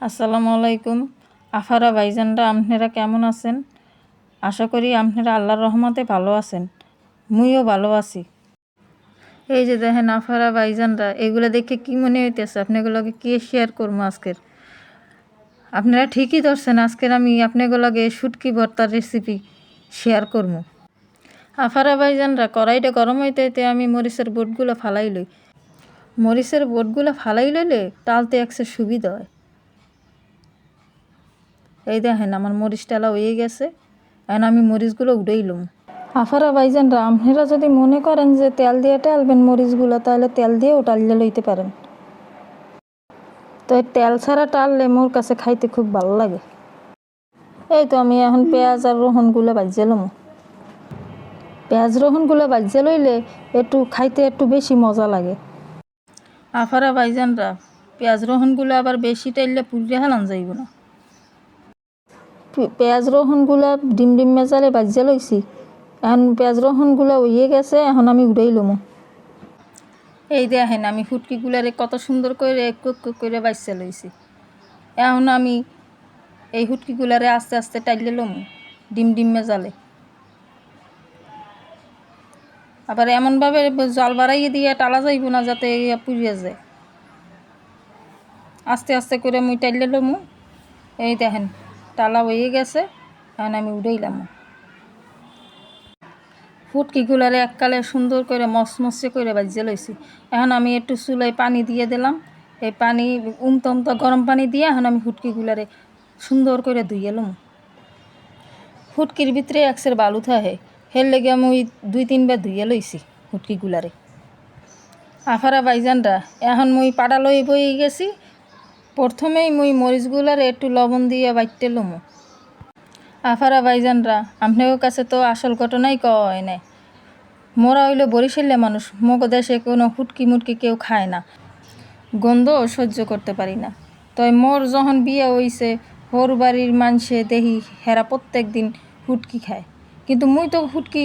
আসসালামু আলাইকুম। আফারা ভাইজানরা, আপনারা কেমন আছেন? আশা করি আপনারা আল্লাহর রহমতে ভালো আছেন। মুইও ভালো আছি। এই যে দেখেন আফারা ভাইজানরা, এগুলো দেখে কি মনে হইতেছে? আপনাগুলোকে কি শেয়ার করবো আজকের? আপনারা ঠিকই ধরছেন, আজকের আমি আপনাগুলোকে শুটকি ভর্তার রেসিপি শেয়ার করবো। আফারা ভাইজানরা, কড়াইটা গরম হইতে হইতে আমি মরিচের বোটগুলো ফালাই লই। মরিচের বোটগুলো ফালাই লইলে টালতে একসে সুবিধা হয়। এই দেখেন আমার মরিচ টালা হয়ে গেছে, এখন আমি মরিচগুলো উড়াইলাম। আফারা ভাইজানরা, আপনারা যদি মনে করেন যে তেল দিয়ে টালবেন মরিচগুলো, তাহলে তেল দিয়েও টালিয়ে লইতে পারেন। তো তেল ছাড়া টাললে মোর কাছে খাইতে খুব ভালো লাগে। এই তো আমি এখন পেঁয়াজ আর রসুনগুলো ভাজিয়ে লম। পেঁয়াজ রসুনগুলো ভাজিয়ে লইলে একটু খাইতে একটু বেশি মজা লাগে। আফারা ভাইজানরা, পেঁয়াজ রসুনগুলো আবার বেশি টাইলে পুড়িয়ে হালান যাইব না। পেঁয়াজ রসুনগুলো ডিম ডিম মেজালে ভাজিয়ে লইছি। এখন পেঁয়াজ রসুনগুলো হয়ে গেছে, এখন আমি উড়াই লম। এই দেখেন আমি ফুটকিগুলারে কত সুন্দর করে এক করে বাজিয়ে লইছি। এখন আমি এই ফুটকিগুলারে আস্তে আস্তে টাইলে লম ডিম ডিম মেজালে। আবার এমনভাবে জল বাড়াইয়ে দিয়ে টালা যাইব না যাতে পুড়িয়ে যায়। আস্তে আস্তে করে মুই টাইলে লমু। এই দেখেন টালা হয়ে গেছে, এখন আমি উড়াইলাম। ফুটকিগুলারে এককালে সুন্দর করে মচমচে করে ভাজিয়ে লইছি। এখন আমি একটু চুলায় পানি দিয়ে দিলাম। এই পানি উমতা গরম পানি দিয়ে এখন আমি ফুটকিগুলারে সুন্দর করে ধুয়ে লম। ফুটকির ভিতরে একসের বালু থাকে, হের লেগে আমি 2-3 বার ধুয়ে লইছি ফুটকিগুলারে। আফারা ভাইজানরা, এখন মুই পাড়া লই বই গেছি। প্রথমেই মুই মরিচগুলারে একটু লবণ দিয়ে বাইটে লমু। আফারা ভাইজানরা, আপনাদের কাছে তো আসল ঘটনাই কয় নাই। মোরা হইল বরিশালের মানুষ, মগ দেশে কোনো ফুটকি মুটকি কেউ খায় না, গন্ধও সহ্য করতে পারি না। তাই মোর যখন বিয়ে হইছে, হোর বাড়ির মানুষে দেখি হেরা প্রত্যেক দিন ফুটকি খায়, কিন্তু মুই তো ফুটকি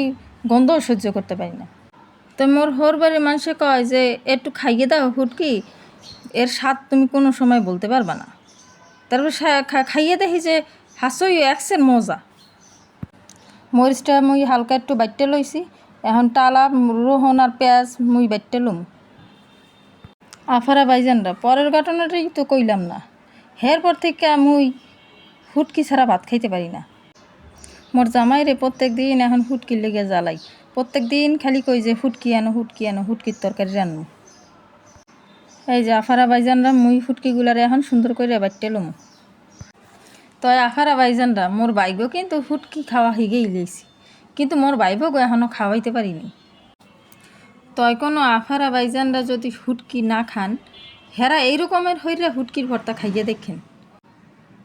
গন্ধও সহ্য করতে পারি না। তো মোর হোর বাড়ির মানুষে কয় যে একটু খাইয়ে দাও ফুটকি, এর স্বাদ তুমি কোনো সময় বলতে পারবা না। তারপর খাইয়ে দেখি যে হাসই একসের মজা। মরিচটা মুই হালকা একটু বাইটে লইছি। এখন টালা রসুন আর পেঁয়াজ মুই বাইটে লম। আফারা ভাইজানরা, পরের ঘটনাটাই তো কইলাম না। এরপর থেকে মুই ফুটকি ছাড়া ভাত খাইতে পারি না। মোর জামাইরে প্রত্যেক দিন এখন ফুটকির লেগে জ্বালাই। প্রত্যেক দিন খালি কই যে ফুটকি আনো ফুটকি আনো, ফুটকির তরকারি রান্নো। এই যে আফারা ভাইজানরা, মুই ফুটকিগুলারে এখন সুন্দর করে বাইটে লম। তো আফারা ভাইজানরা, মোর বাইগও কিন্তু ফুটকি খাওয়া হিগেই লইছি, কিন্তু মোর বাইবগো এখনও খাওয়াইতে পারিনি। তয় কোনো আফারা ভাইজানরা যদি ফুটকি না খান, হেরা এই রকমের হইরা ফুটকির ভর্তা খাইয়ে দেখেন।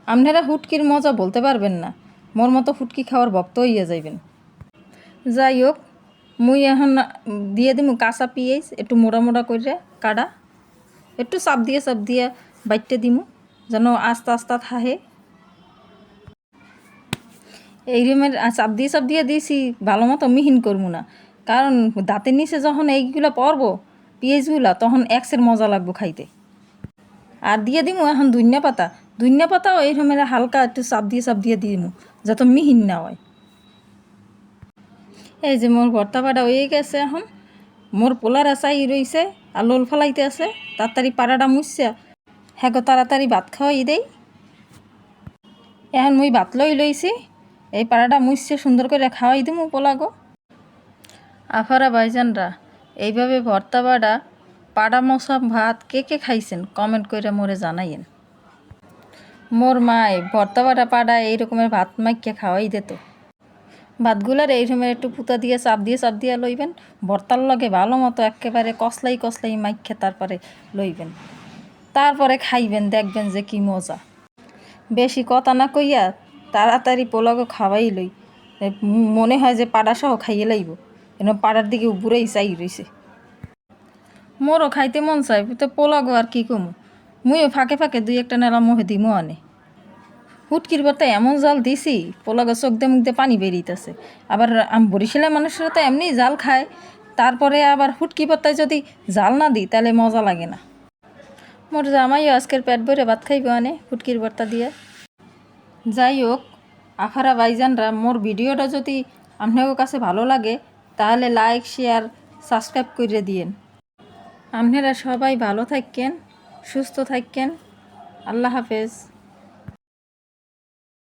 আপনারা ফুটকির মজা বলতে পারবেন না, মোর মতো ফুটকি খাওয়ার ভক্ত হইয়া যাইবেন। যাই হোক, মুই এখন দিয়ে দিমু কাঁচা পিঁয়াজ একটু মোড়া মোড়া করে কাটা, একটু চাপ দিয়ে বাইটে দিমু যেন আস্তে আস্তে থাহে। এই রুমের চাপ দিয়ে দিয়েছি, ভালো মতো মিহিন করবো না, কারণ দাঁতের নিচে যখন এইগুলো পরবো পেঁয়াজগুলা, তখন একসের মজা লাগবো খাইতে। আর দিয়ে দিমু এখন ধনিয়া পাতাও এই রুমের হালকা একটু চাপ দিয়ে দিমু যাতে মিহিন না হয়। এই যে মোর ভর্তা পাড়া হয়ে গেছে। এখন মোর পোলারা চাই রইছে আর লোল ফেলাইতে আছে, তাড়াতাড়ি পাড়াটা মুছছে হ্যাঁ তাড়াতাড়ি ভাত খাওয়াই দেই। এখন মুই ভাত লইছি, এই পাড়াটা মুছছে সুন্দর করে খাওয়াই দিমু পোলাগো। আফারা ভাইজানরা, এইভাবে ভর্তা পাড়া মশা ভাত কে কে খাইছেন কমেন্ট করে মোরে জানাইয়েন। মোর মায় ভর্তা পাড়া এই রকমের ভাত মাইকে খাওয়াই দিত। ভাতগুলার এই রকমের একটু পুতা দিয়ে চাপ দিয়ে লইবেন, ভর্তার লগে ভালো মতো একেবারে কসলাই মাইকে তারপরে লইবেন, তারপরে খাইবেন, দেখবেন যে কি মজা। বেশি কথা না কইয়া তাড়াতাড়ি পোলাগো খাওয়াই লই, মনে হয় যে পাড়াসহ খাইয়ে লাইব, এনে পাড়ার দিকে উপরেই চাই রইছে। মোরও খাইতে মন চাই, তো পোলাগো আর কি কমু, মুইও ফাঁকে 2-1টা নেলা মুখে দিমো আনে। ফুটকির ভর্তা এমন জাল দিছি, পোলাগো চোখ দিয়ে মুখ দিয়ে পানি বেরিয়েছে। আবার বরিশালের মানুষরা তো এমনি জাল খায়, তারপরে আবার ফুটকি ভর্তায় যদি জাল না দিই তাহলে মজা লাগে না। মোর জামাইও আজকের পেট ভরে ভাত খাইব আনে ফুটকির ভর্তা দিয়ে। যাই হোক, আফারা ভাইজানরা, মোর ভিডিওটা যদি আপনাদের কাছে ভালো লাগে তাহলে লাইক শেয়ার সাবস্ক্রাইব করে দিয়েন। আপনারা সবাই ভালো থাকেন, সুস্থ থাকেন। আল্লাহ হাফেজ।